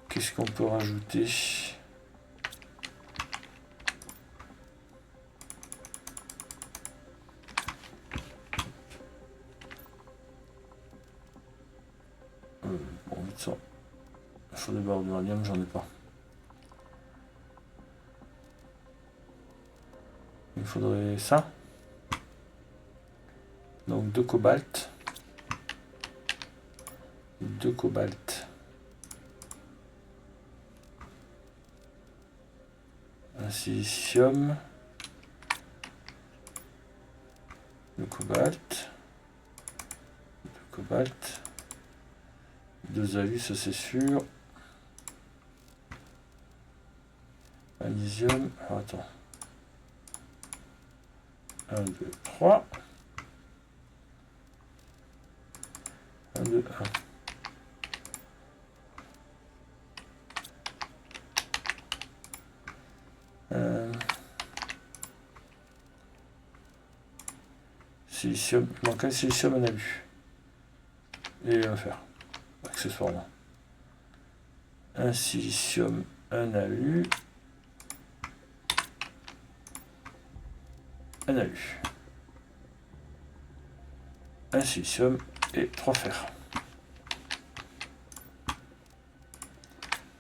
Qu'est-ce qu'on peut rajouter? Bon, vite ça. Il faut des barres d'uranium, j'en ai pas. Il faudrait ça. Donc 2 cobalt. 2 cobalt. Un silicium. Le cobalt. 2 cobalt. 2 alu, ça c'est sûr. Magnésium. Alors, attends. 1, 2, 3. 1, 2, 1. Silicium. Il manque un silicium, un alu. Et un fer. Accessoirement. Un silicium, un alu. Un alu. Un silicium et 3 fers.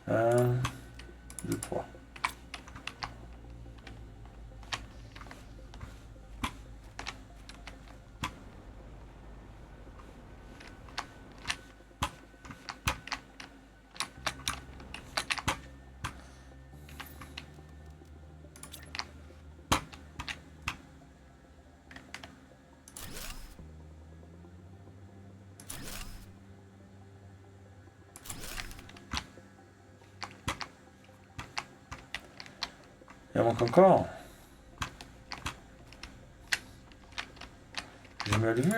1, 2, 3. Il en manque encore. J'ai mal vu.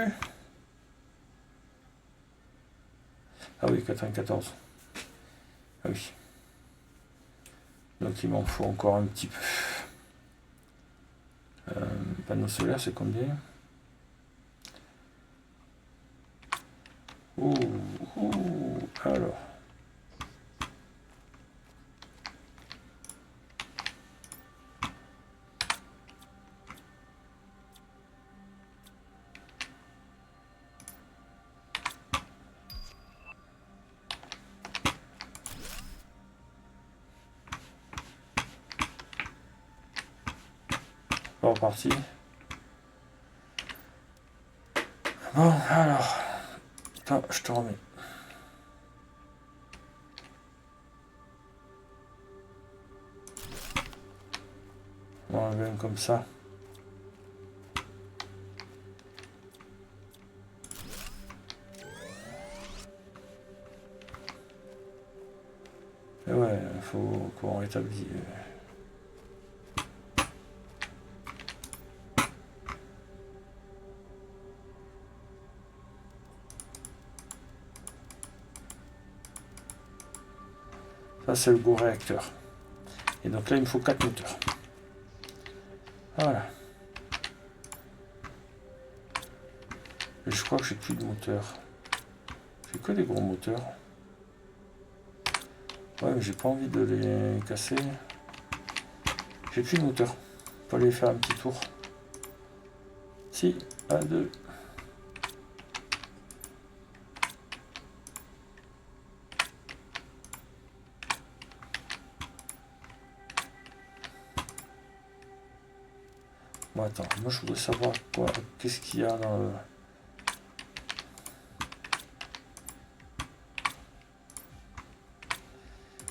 Ah oui, 94. Ah oui. Donc il m'en faut encore un petit peu. Panneau solaire, c'est combien? Ouh, alors. Bon, reparti. Bon, alors. Attends, je te remets. On va enlever un comme ça. Et ouais, il faut qu'on rétablisse. Ça, c'est le gros réacteur. Et donc là, il me faut 4 moteurs. Voilà. Et je crois que j'ai plus de moteurs. J'ai que des gros moteurs. Ouais, mais j'ai pas envie de les casser. J'ai plus de moteur. On peut aller faire un petit tour. Si, 1, 2. Bon, attends, moi je voudrais savoir quoi, qu'est-ce qu'il y a dans le...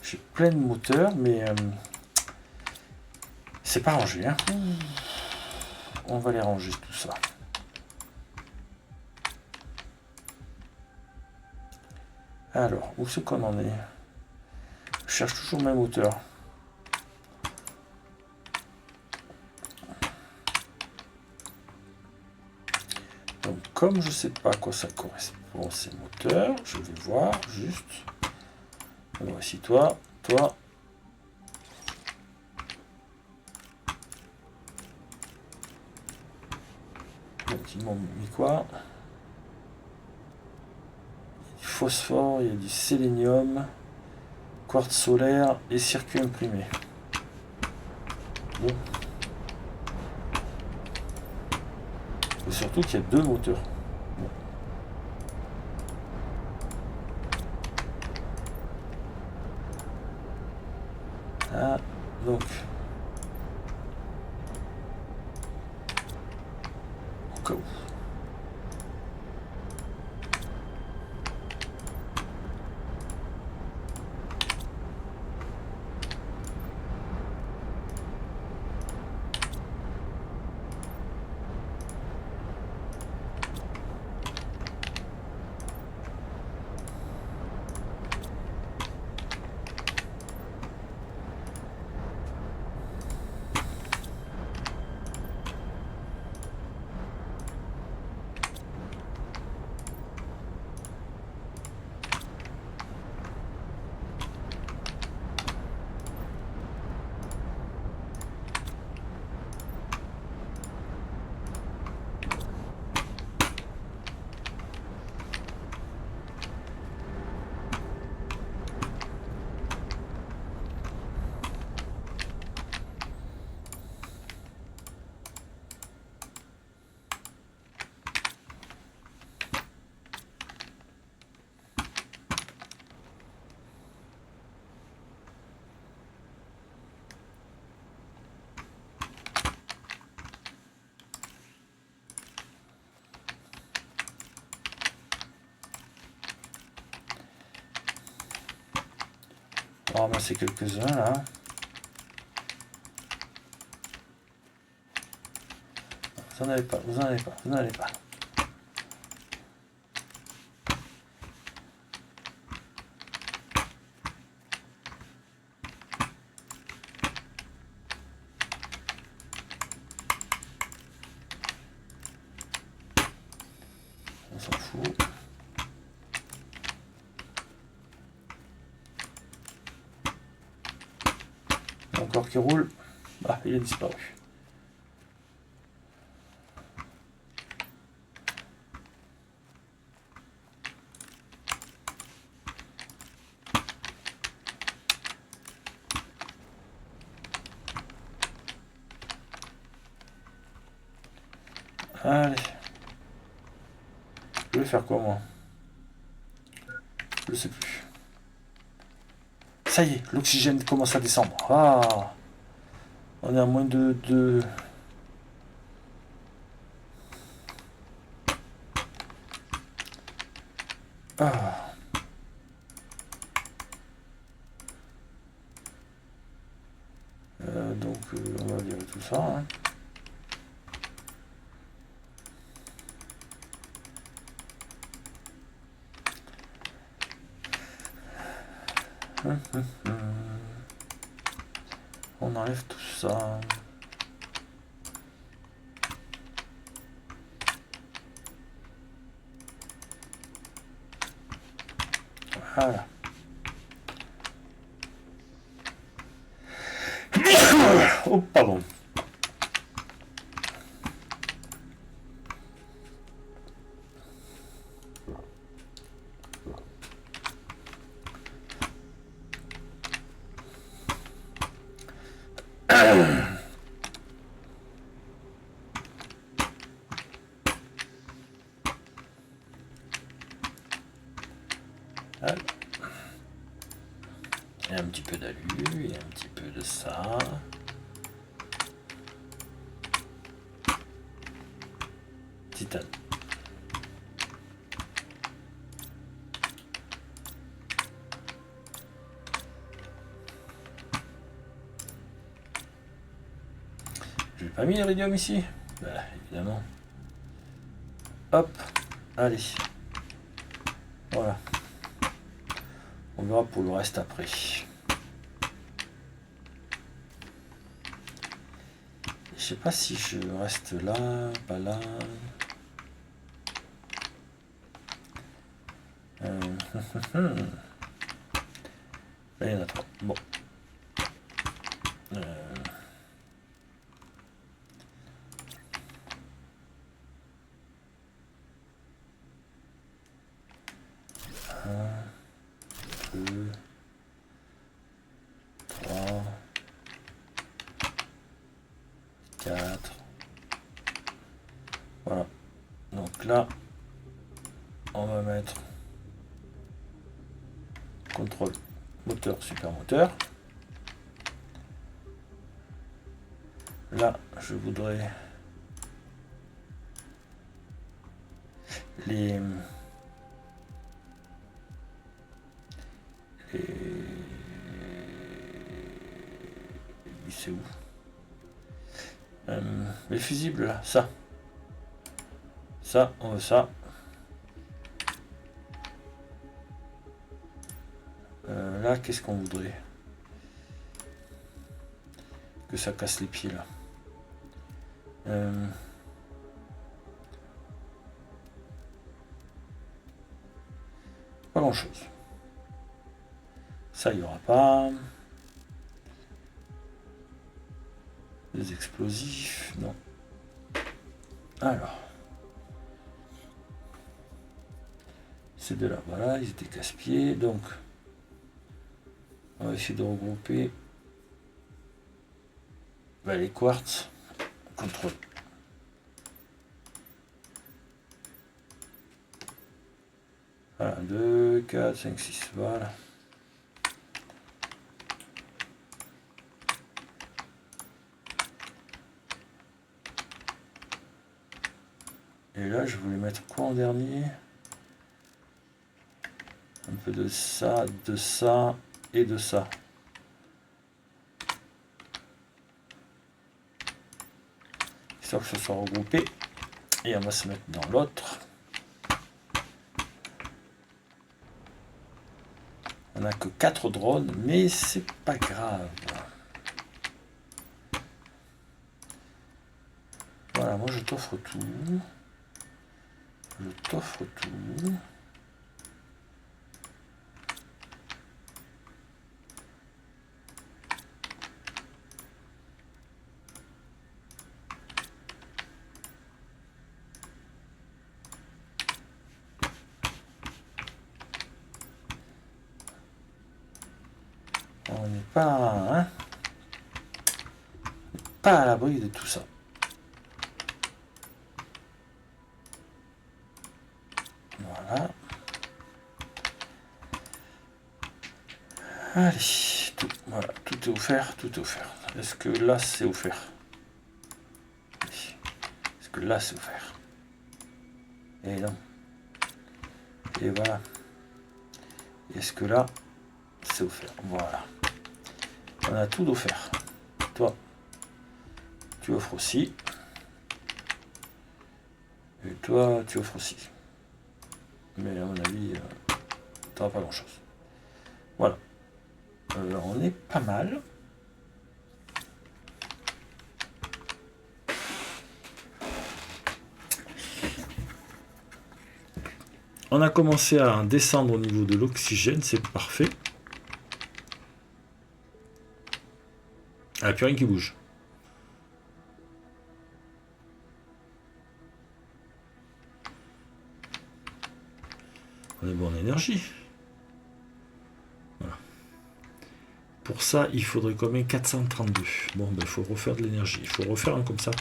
J'ai plein de moteurs, mais c'est pas rangé. Hein. On va les ranger tout ça. Alors, où c'est qu'on en est? Je cherche toujours mes moteurs. Donc, comme je sais pas à quoi ça correspond ces moteurs, je vais voir juste. Voici toi, toi. Donc, ils m'ont mis quoi? Du phosphore, il y a du sélénium, quartz solaire et circuit imprimé. Bon. Et surtout qu'il y a deux moteurs. Bon. Ah, donc. Au cas où. On va ramasser quelques-uns là. Vous n'en avez pas, vous n'en avez pas, vous n'en avez pas. On s'en fout. Encore qui roule. Ah, il a disparu. Allez. Je vais faire quoi moi? Je sais plus. Ça y est, l'oxygène commence à descendre. Ah, on est à moins de... Ah. Donc on va virer tout ça. Hein. On enlève tout ça. Voilà. Oh, pardon. Il y a un petit peu d'alu, il y a un petit peu de ça. titane. Je n'ai pas mis l'iridium ici? Bah, évidemment. Hop, allez. Voilà. On verra pour le reste après. Je sais pas si je reste là, pas là. Là, il y en a trois. Bon. Un, deux, trois, quatre. Voilà. Donc là, on va mettre contrôle moteur, super moteur. Là, je voudrais les c'est où les fusibles là, ça, on veut ça. Là, qu'est-ce qu'on voudrait? Que ça casse les pieds là. Pas grand chose. Ça, il n'y aura pas. Des explosifs, non. Alors. C'est de là, voilà, ils étaient casse-pieds. Donc, on va essayer de regrouper les quartz. Contrôle. Voilà, 2, 4, 5, 6, voilà. Et là, je voulais mettre quoi en dernier? Un peu de ça et de ça. Histoire que ce soit regroupé. Et on va se mettre dans l'autre. On n'a que 4 drones, mais c'est pas grave. Voilà, moi je t'offre tout. Je t'offre tout. On n'est pas, hein, pas à l'abri de tout ça. Voilà. Allez, tout, voilà, tout est offert, tout est offert. Est-ce que là c'est offert? Est-ce que là c'est offert? Et non. Et voilà. Est-ce que là c'est offert? Voilà. On a tout offert. Toi, tu offres aussi. Et toi, tu offres aussi. Mais à mon avis, tu n'auras pas grand-chose. Voilà. On est pas mal. On a commencé à descendre au niveau de l'oxygène, c'est parfait. Ah, plus rien qui bouge. On est bon en énergie. Voilà. Pour ça, il faudrait combien? 432. Bon, ben, il faut refaire de l'énergie. Il faut refaire un comme ça.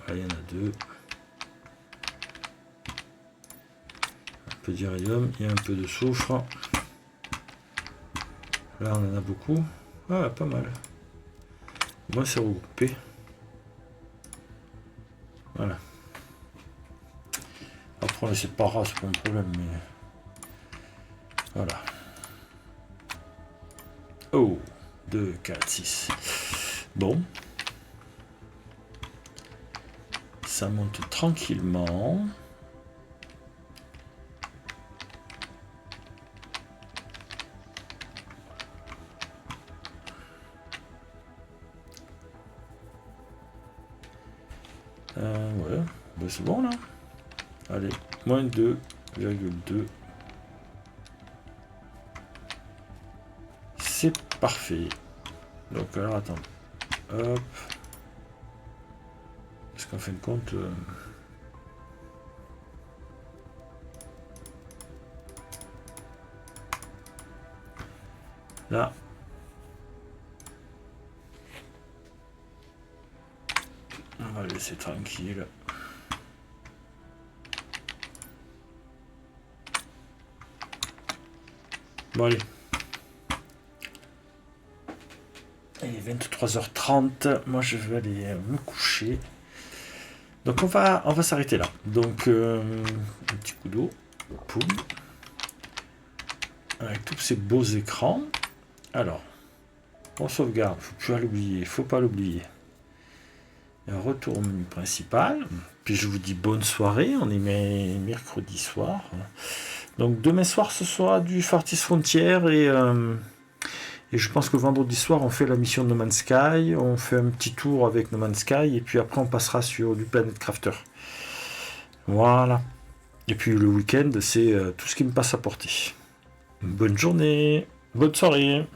Là, il y en a 2. Un peu d'iridium, il y a un peu de soufre. Là, on en a beaucoup. Ah, pas mal. Moi, c'est regroupé. Voilà. Après, on essaie pas rare, c'est pas un problème, mais... Voilà. Oh, 2, 4, 6. Bon. Ça monte tranquillement. Ouais, ben c'est bon là. Allez, moins 2,2. C'est parfait. Donc alors attends. Hop. Parce qu'en fin de compte... Là. On va le laisser tranquille. Bon allez. Il est 23h30. Moi je vais aller me coucher. Donc on va s'arrêter là. Donc un petit coup d'eau. Poum. Avec tous ces beaux écrans. Alors, on sauvegarde. Faut pas l'oublier. Un retour au menu principal. Puis je vous dis bonne soirée. On est mercredi soir. Donc demain soir ce sera du Far East Frontier et je pense que vendredi soir on fait la mission de No Man's Sky. On fait un petit tour avec No Man's Sky et puis après on passera sur du Planet Crafter. Voilà. Et puis le week-end c'est tout ce qui me passe à porter. Bonne journée. Bonne soirée.